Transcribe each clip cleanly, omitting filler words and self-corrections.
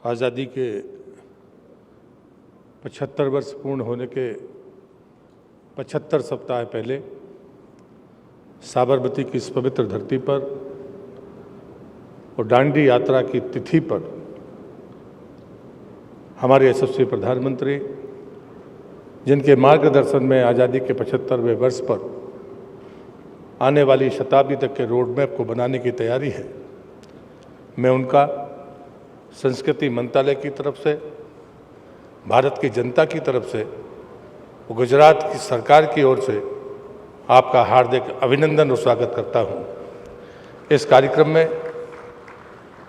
आज़ादी के 75 वर्ष पूर्ण होने के 75 सप्ताह पहले साबरमती की इस पवित्र धरती पर और दांडी यात्रा की तिथि पर हमारे यशस्वी प्रधानमंत्री, जिनके मार्गदर्शन में आज़ादी के 75वें वर्ष पर आने वाली शताब्दी तक के रोड मैप को बनाने की तैयारी है, मैं उनका संस्कृति मंत्रालय की तरफ से, भारत की जनता की तरफ से, गुजरात की सरकार की ओर से आपका हार्दिक अभिनंदन और स्वागत करता हूं। इस कार्यक्रम में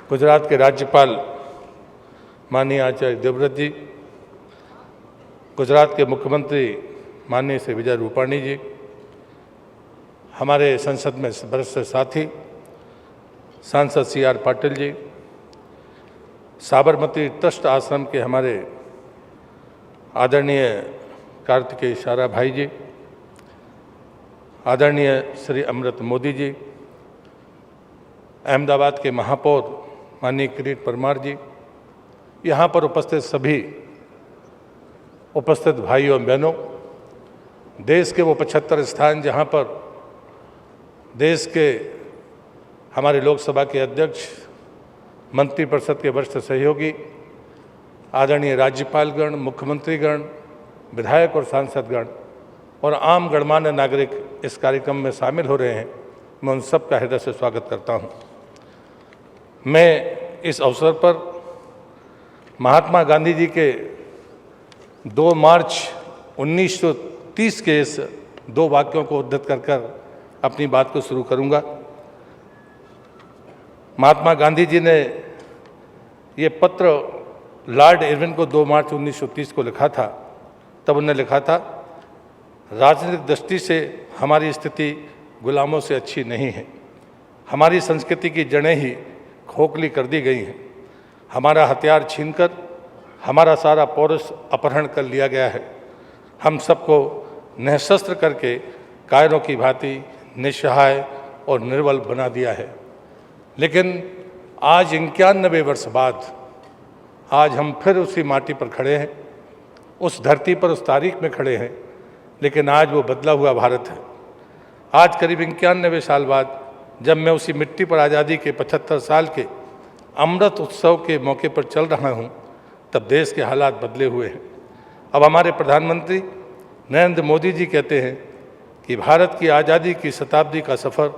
गुजरात के राज्यपाल माननीय आचार्य देवव्रत जी, गुजरात के मुख्यमंत्री माननीय श्री विजय रूपाणी जी, हमारे संसद में वरिष्ठ साथी सांसद CR पाटिल जी, साबरमती ट्रस्ट आश्रम के हमारे आदरणीय कार्तिकेय सारा भाई जी, आदरणीय श्री अमृत मोदी जी, अहमदाबाद के महापौर माननीय किरीट परमार जी, यहाँ पर उपस्थित सभी उपस्थित भाइयों और बहनों, देश के वो 75 स्थान जहाँ पर देश के हमारे लोकसभा के अध्यक्ष, मंत्रिपरिषद के वरिष्ठ सहयोगी, आदरणीय राज्यपालगण, मुख्यमंत्रीगण, विधायक और सांसदगण और आम गणमान्य नागरिक इस कार्यक्रम में शामिल हो रहे हैं, मैं उन सब का हृदय से स्वागत करता हूं। मैं इस अवसर पर महात्मा गांधी जी के 2 मार्च 1930 के इस 2 वाक्यों को उद्धृत कर अपनी बात को शुरू करूंगा। महात्मा गांधी जी ने ये पत्र लॉर्ड इरविन को 2 मार्च 1930 को लिखा था। तब उन्होंने लिखा था, राजनीतिक दृष्टि से हमारी स्थिति गुलामों से अच्छी नहीं है। हमारी संस्कृति की जड़ें ही खोखली कर दी गई हैं। हमारा हथियार छीनकर हमारा सारा पौरुष अपहरण कर लिया गया है। हम सबको निःशस्त्र करके कायरों की भांति निस्सहाय और निर्बल बना दिया है। लेकिन आज 91 वर्ष बाद आज हम फिर उसी माटी पर खड़े हैं, उस धरती पर, उस तारीख में खड़े हैं, लेकिन आज वो बदला हुआ भारत है। आज करीब 91 साल बाद जब मैं उसी मिट्टी पर आज़ादी के 75 साल के अमृत उत्सव के मौके पर चल रहा हूँ, तब देश के हालात बदले हुए हैं। अब हमारे प्रधानमंत्री नरेंद्र मोदी जी कहते हैं कि भारत की आज़ादी की शताब्दी का सफ़र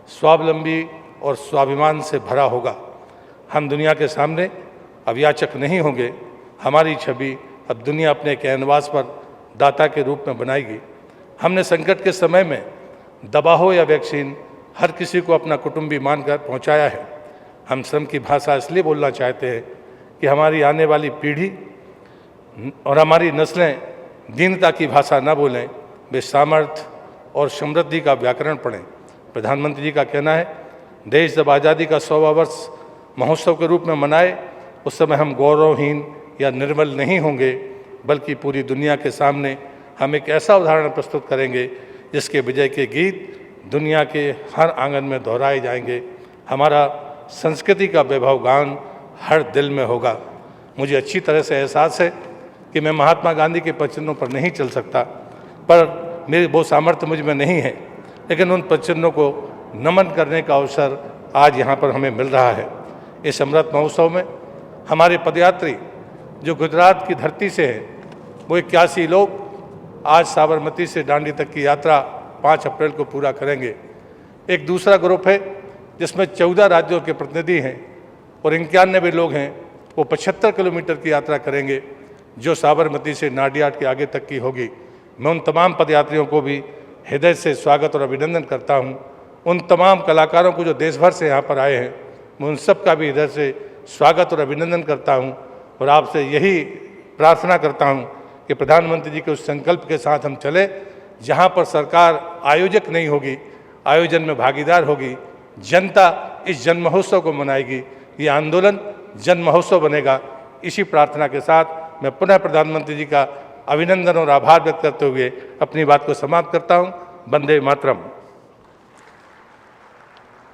स्वावलंबी और स्वाभिमान से भरा होगा। हम दुनिया के सामने अब याचक नहीं होंगे। हमारी छवि अब दुनिया अपने कैनवास पर दाता के रूप में बनाएगी। हमने संकट के समय में दवा हो या वैक्सीन, हर किसी को अपना कुटुंबी मानकर पहुंचाया है। हम श्रम की भाषा इसलिए बोलना चाहते हैं कि हमारी आने वाली पीढ़ी और हमारी नस्लें दीनता की भाषा न बोलें, वे सामर्थ्य और समृद्धि का व्याकरण पढ़ें। प्रधानमंत्री जी का कहना है, देश जब आज़ादी का 100वां वर्ष महोत्सव के रूप में मनाए, उस समय हम गौरवहीन या निर्बल नहीं होंगे, बल्कि पूरी दुनिया के सामने हम एक ऐसा उदाहरण प्रस्तुत करेंगे जिसके विजय के गीत दुनिया के हर आंगन में दोहराए जाएंगे। हमारा संस्कृति का वैभव गान हर दिल में होगा। मुझे अच्छी तरह से एहसास है कि मैं महात्मा गांधी के पदचिन्हों पर नहीं चल सकता, पर मेरी वो सामर्थ्य मुझ में नहीं है, लेकिन उन पदचिन्हों को नमन करने का अवसर आज यहाँ पर हमें मिल रहा है। इस अमृत महोत्सव में हमारे पदयात्री जो गुजरात की धरती से हैं, वो 81 लोग आज साबरमती से दांडी तक की यात्रा 5 अप्रैल को पूरा करेंगे। एक दूसरा ग्रुप है जिसमें 14 राज्यों के प्रतिनिधि हैं और 91 लोग हैं, वो 75 किलोमीटर की यात्रा करेंगे जो साबरमती से नाडियाड के आगे तक की होगी। मैं उन तमाम पदयात्रियों को भी हृदय से स्वागत और अभिनंदन करता हूँ। उन तमाम कलाकारों को जो देश भर से यहाँ पर आए हैं, मैं उन सब का भी हृदय से स्वागत और अभिनंदन करता हूँ और आपसे यही प्रार्थना करता हूँ कि प्रधानमंत्री जी के उस संकल्प के साथ हम चले, जहाँ पर सरकार आयोजक नहीं होगी, आयोजन में भागीदार होगी, जनता इस जन्म महोत्सव को मनाएगी, ये आंदोलन जन्म महोत्सव बनेगा। इसी प्रार्थना के साथ मैं पुनः प्रधानमंत्री जी का अभिनंदन और आभार व्यक्त करते हुए अपनी बात को समाप्त करता हूँ। वंदे मातरम।